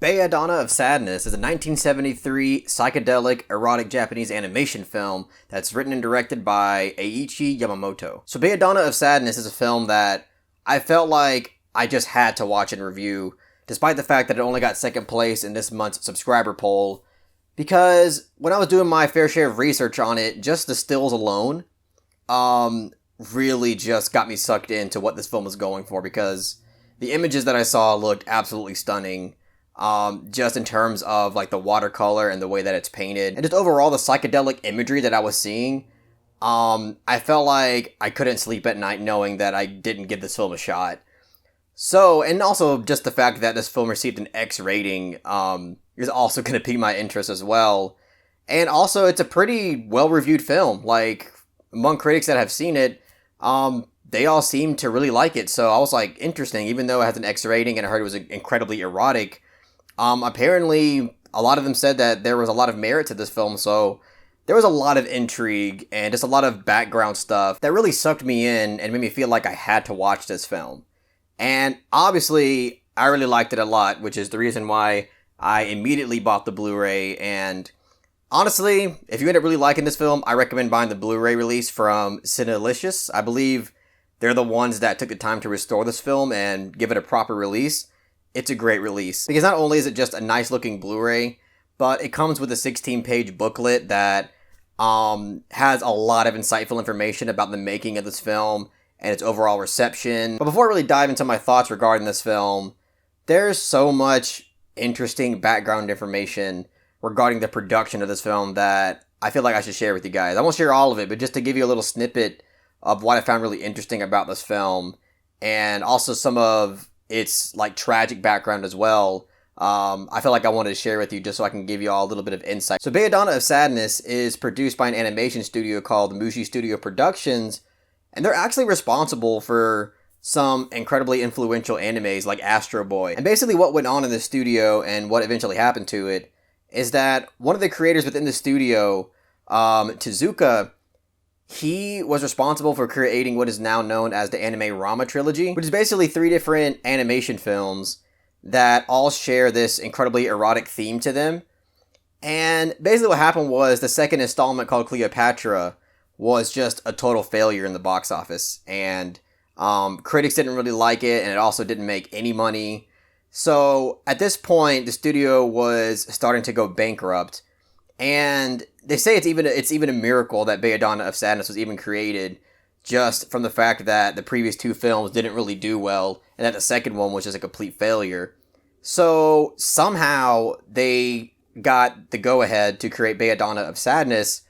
Belladonna of Sadness is a 1973 psychedelic erotic Japanese animation film that's written and directed by Eiichi Yamamoto. So Belladonna of Sadness is a film that I felt like I just had to watch and review, despite the fact that it only got second place in this month's subscriber poll, because when I was doing my fair share of research on it, just the stills alone really just got me sucked into what this film was going for, because the images that I saw looked absolutely stunning. Just in terms of like the watercolor and the way that it's painted, and just overall the psychedelic imagery that I was seeing, I felt like I couldn't sleep at night knowing that I didn't give this film a shot. So, and also just the fact that this film received an X rating, is also going to pique my interest as well. And also, it's a pretty well-reviewed film. Like, among critics that have seen it, they all seem to really like it. So I was like, interesting, even though it has an X rating and I heard it was incredibly erotic. Apparently, a lot of them said that there was a lot of merit to this film, so there was a lot of intrigue and just a lot of background stuff that really sucked me in and made me feel like I had to watch this film. And obviously, I really liked it a lot, which is the reason why I immediately bought the Blu-ray. And honestly, if you end up really liking this film, I recommend buying the Blu-ray release from Cinelicious. I believe they're the ones that took the time to restore this film and give it a proper release. It's a great release, because not only is it just a nice looking Blu-ray, but it comes with a 16-page booklet that has a lot of insightful information about the making of this film and its overall reception. But before I really dive into my thoughts regarding this film, there's so much interesting background information regarding the production of this film that I feel like I should share with you guys. I won't share all of it, but just to give you a little snippet of what I found really interesting about this film, and also some of its like tragic background as well. I feel like I wanted to share with you just so I can give you all a little bit of insight. So Belladonna of Sadness is produced by an animation studio called Mushi Studio Productions, and they're actually responsible for some incredibly influential animes like Astro Boy. And basically what went on in the studio and what eventually happened to it is that one of the creators within the studio, Tezuka, he was responsible for creating what is now known as the anime Rama trilogy, which is basically 3 different animation films that all share this incredibly erotic theme to them. And basically what happened was the second installment, called Cleopatra, was just a total failure in the box office. And critics didn't really like it, and it also didn't make any money. So at this point, the studio was starting to go bankrupt. And they say it's even a miracle that Belladonna of Sadness was even created, just from the fact that the previous 2 films didn't really do well, and that the second one was just a complete failure. So somehow they got the go-ahead to create Belladonna of Sadness,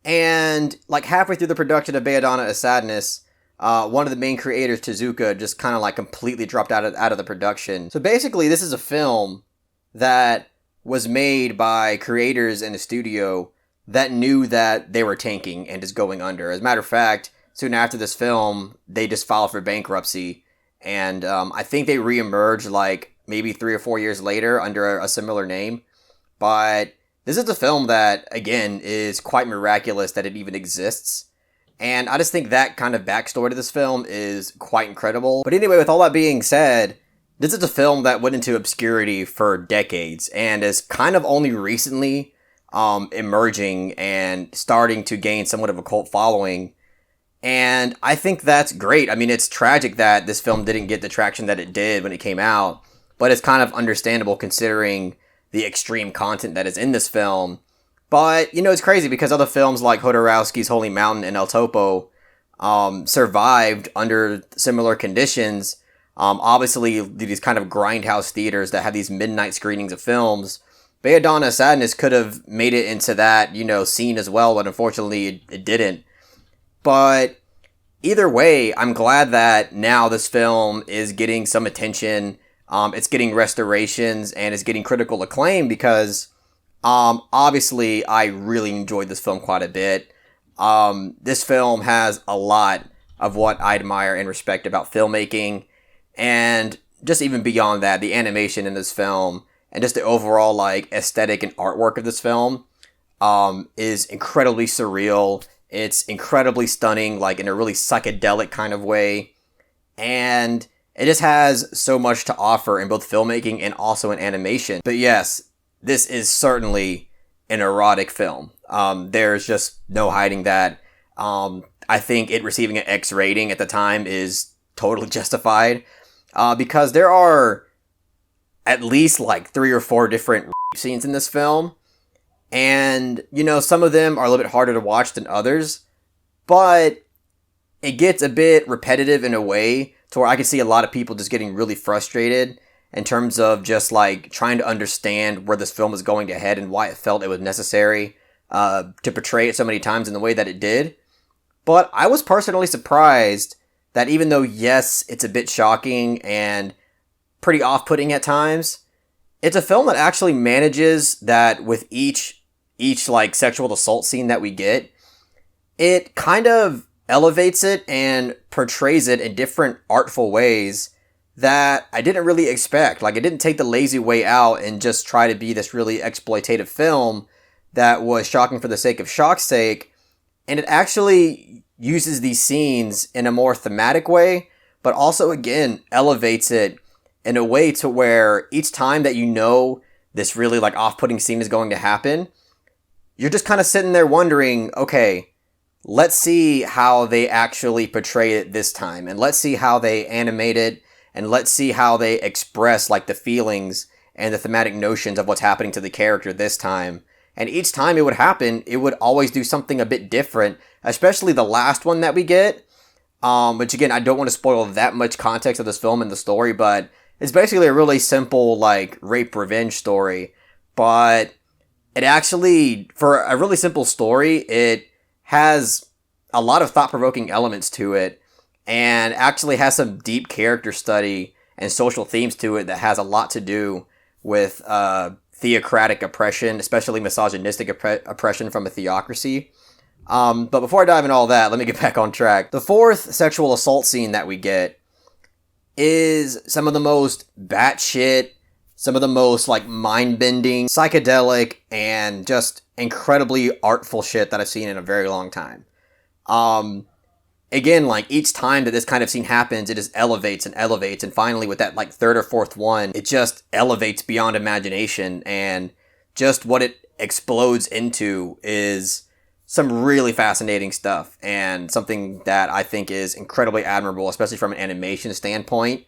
and like halfway through the production of Belladonna of Sadness, one of the main creators, Tezuka, just kind of like completely dropped out of the production. So basically, this is a film that was made by creators in the studio that knew that they were tanking and just going under. As a matter of fact, soon after this film, they just filed for bankruptcy. And I think they reemerged like maybe 3 or 4 years later under a similar name. But this is a film that, again, is quite miraculous that it even exists. And I just think that kind of backstory to this film is quite incredible. But anyway, with all that being said, this is a film that went into obscurity for decades and is kind of only recently emerging and starting to gain somewhat of a cult following. And I think that's great. I mean, it's tragic that this film didn't get the traction that it did when it came out, but it's kind of understandable considering the extreme content that is in this film. But, you know, it's crazy because other films like Jodorowsky's Holy Mountain and El Topo survived under similar conditions. Obviously, these kind of grindhouse theaters that have these midnight screenings of films. Belladonna of Sadness could have made it into that, you know, scene as well, but unfortunately it didn't. But either way, I'm glad that now this film is getting some attention. It's getting restorations and it's getting critical acclaim because obviously I really enjoyed this film quite a bit. This film has a lot of what I admire and respect about filmmaking. And just even beyond that, the animation in this film and just the overall like aesthetic and artwork of this film is incredibly surreal. It's incredibly stunning, like in a really psychedelic kind of way. And It just has so much to offer in both filmmaking and also in animation. But yes, this is certainly an erotic film. There's just no hiding that. I think it receiving an X rating at the time is totally justified, because there are at least like 3 or 4 different scenes in this film. And, some of them are a little bit harder to watch than others, but it gets a bit repetitive in a way to where I can see a lot of people just getting really frustrated in terms of just like trying to understand where this film is going to head and why it felt it was necessary to portray it so many times in the way that it did. But I was personally surprised that even though, yes, it's a bit shocking and pretty off-putting at times, it's a film that actually manages that with each like sexual assault scene that we get, it kind of elevates it and portrays it in different artful ways that I didn't really expect. Like, it didn't take the lazy way out and just try to be this really exploitative film that was shocking for the sake of shock's sake. And it actually uses these scenes in a more thematic way, but also, again, elevates it in a way to where each time that this really like off-putting scene is going to happen, you're just kind of sitting there wondering, okay, let's see how they actually portray it this time, and let's see how they animate it, and let's see how they express like the feelings and the thematic notions of what's happening to the character this time. And each time it would happen, it would always do something a bit different, especially the last one that we get, which again, I don't want to spoil that much context of this film and the story, but it's basically a really simple like rape revenge story. But it actually, for a really simple story, it has a lot of thought-provoking elements to it, and actually has some deep character study and social themes to it that has a lot to do with theocratic oppression, especially misogynistic oppression from a theocracy. But before I dive into all that, let me get back on track. The 4th sexual assault scene that we get is some of the most batshit, some of the most like mind-bending, psychedelic, and just incredibly artful shit that I've seen in a very long time. Again, like each time that this kind of scene happens, it just elevates and elevates, and finally with that like 3rd or 4th one, it just elevates beyond imagination, and just what it explodes into is some really fascinating stuff, and something that I think is incredibly admirable, especially from an animation standpoint,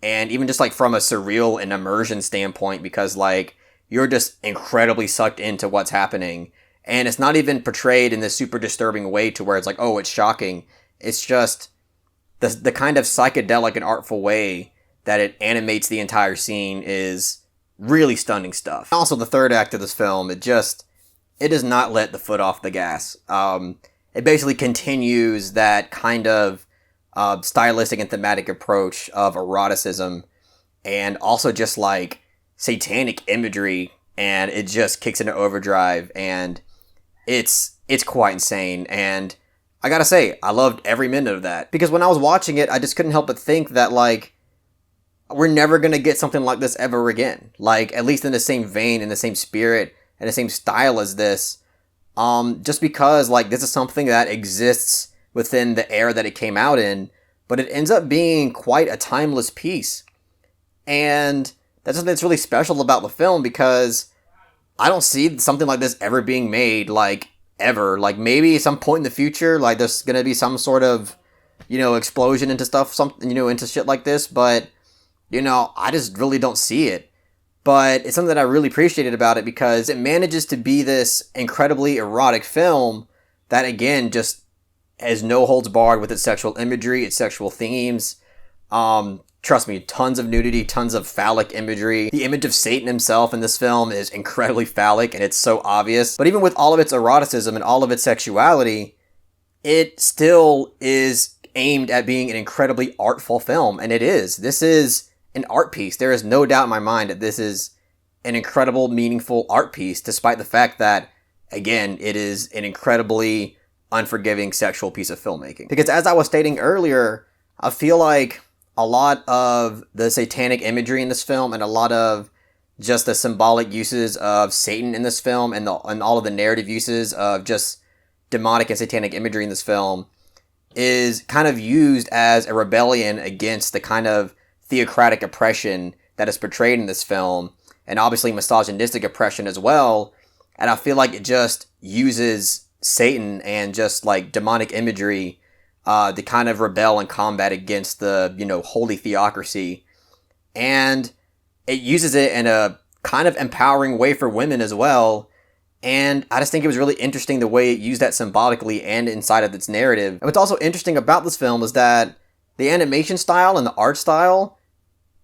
and even just like from a surreal and immersion standpoint, because like you're just incredibly sucked into what's happening, and it's not even portrayed in this super disturbing way to where it's like, oh, it's shocking. It's just the kind of psychedelic and artful way that it animates the entire scene is really stunning stuff. Also, the 3rd act of this film, it does not let the foot off the gas. It basically continues that kind of stylistic and thematic approach of eroticism, and also just like satanic imagery, and it just kicks into overdrive, and it's quite insane. And I gotta say, I loved every minute of that, because when I was watching it, I just couldn't help but think that like we're never gonna get something like this ever again, like at least in the same vein, in the same spirit, and the same style as this, just because like this is something that exists within the era that it came out in, but it ends up being quite a timeless piece. And that's something that's really special about the film, because I don't see something like this ever being made, like, ever. Like, maybe at some point in the future, like, there's gonna be some sort of, explosion into stuff, into shit like this, but, I just really don't see it. But it's something that I really appreciated about it, because it manages to be this incredibly erotic film that, again, just has no holds barred with its sexual imagery, its sexual themes. Trust me, tons of nudity, tons of phallic imagery. The image of Satan himself in this film is incredibly phallic, and it's so obvious. But even with all of its eroticism and all of its sexuality, it still is aimed at being an incredibly artful film, and it is. This is an art piece. There is no doubt in my mind that this is an incredible, meaningful art piece, despite the fact that, again, it is an incredibly unforgiving sexual piece of filmmaking. Because as I was stating earlier, I feel like a lot of the satanic imagery in this film, and a lot of just the symbolic uses of Satan in this film, and all of the narrative uses of just demonic and satanic imagery in this film, is kind of used as a rebellion against the kind of theocratic oppression that is portrayed in this film, and obviously misogynistic oppression as well. And I feel like it just uses Satan and just like demonic imagery to kind of rebel and combat against the, holy theocracy. And it uses it in a kind of empowering way for women as well. And I just think it was really interesting the way it used that symbolically and inside of its narrative. And what's also interesting about this film is that the animation style and the art style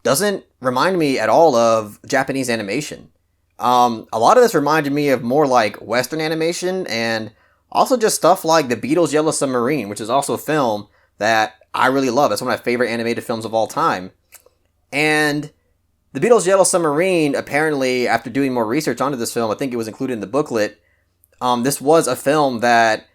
doesn't remind me at all of Japanese animation. A lot of this reminded me of more like Western animation, and also just stuff like The Beatles' Yellow Submarine, which is also a film that I really love. It's one of my favorite animated films of all time. And The Beatles' Yellow Submarine, apparently, after doing more research onto this film, I think it was included in the booklet, this was a film that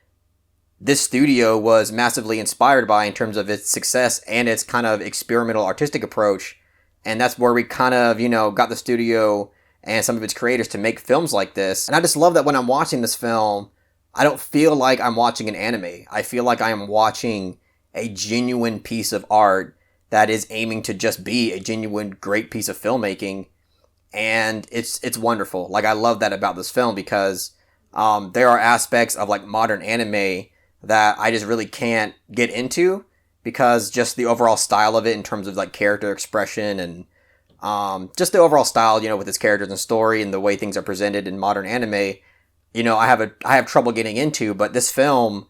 this studio was massively inspired by in terms of its success and its kind of experimental artistic approach. And that's where we kind of, got the studio and some of its creators to make films like this. And I just love that when I'm watching this film, I don't feel like I'm watching an anime. I feel like I am watching a genuine piece of art that is aiming to just be a genuine great piece of filmmaking. And it's wonderful. Like, I love that about this film because there are aspects of like modern anime that I just really can't get into because just the overall style of it in terms of like character expression and just the overall style, with its characters and story and the way things are presented in modern anime, I have trouble getting into. But this film,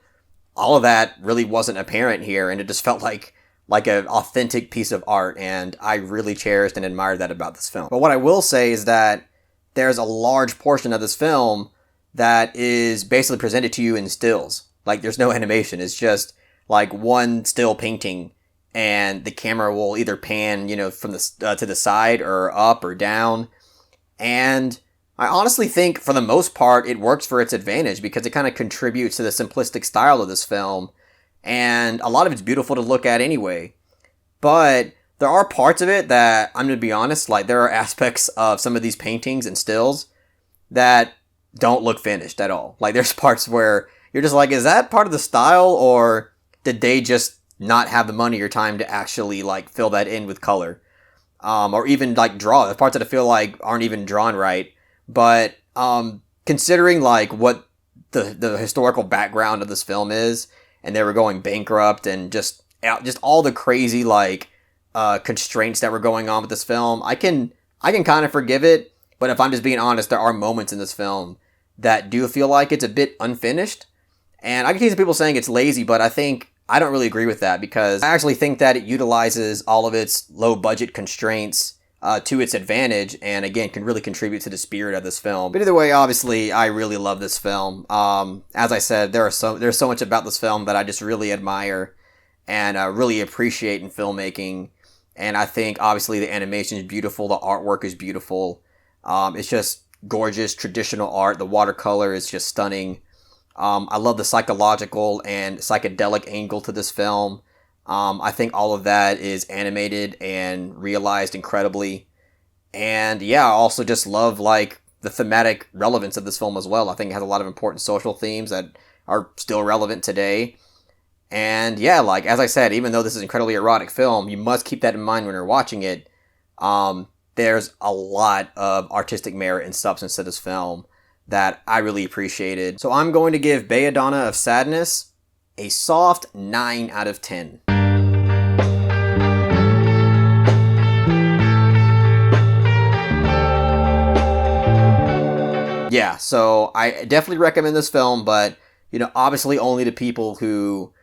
all of that really wasn't apparent here, and it just felt like an authentic piece of art, and I really cherished and admired that about this film. But what I will say is that there's a large portion of this film that is basically presented to you in stills. Like, there's no animation. It's just like one still painting, and the camera will either pan, from the to the side or up or down. And I honestly think for the most part it works for its advantage because it kind of contributes to the simplistic style of this film, and a lot of it's beautiful to look at anyway. But there are parts of it that, I'm going to be honest, like there are aspects of some of these paintings and stills that don't look finished at all. Like, there's parts where you're just like, is that part of the style, or did they just not have the money or time to actually like fill that in with color? Or even like draw. The parts that I feel like aren't even drawn right. But considering like what the historical background of this film is, and they were going bankrupt, and just all the crazy like constraints that were going on with this film, I can kind of forgive it. But if I'm just being honest, there are moments in this film that do feel like it's a bit unfinished. And I can see some people saying it's lazy, but I don't really agree with that, because I actually think that it utilizes all of its low budget constraints to its advantage, and again can really contribute to the spirit of this film. But either way, obviously I really love this film. As I said, there's so much about this film that I just really admire and really appreciate in filmmaking. And I think obviously the animation is beautiful, the artwork is beautiful. It's just gorgeous traditional art. The watercolor is just stunning. I love the psychological and psychedelic angle to this film. I think all of that is animated and realized incredibly. And yeah, I also just love like the thematic relevance of this film as well. I think it has a lot of important social themes that are still relevant today. And yeah, like as I said, even though this is an incredibly erotic film, you must keep that in mind when you're watching it. There's a lot of artistic merit and substance to this film that I really appreciated. So I'm going to give Belladonna of Sadness a soft 9 out of 10. Yeah, so I definitely recommend this film, but, obviously only to people who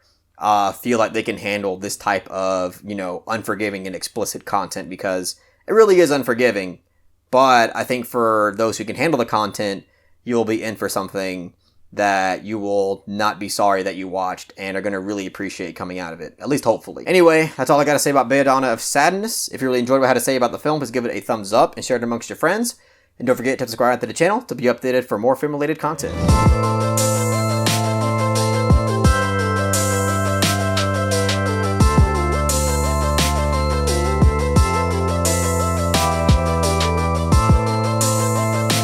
feel like they can handle this type of, unforgiving and explicit content, because it really is unforgiving. But I think for those who can handle the content, you'll be in for something that you will not be sorry that you watched and are going to really appreciate coming out of it. At least hopefully. Anyway, that's all I got to say about Belladonna of Sadness. If you really enjoyed what I had to say about the film, please give it a thumbs up and share it amongst your friends. And don't forget to subscribe to the channel to be updated for more film-related content.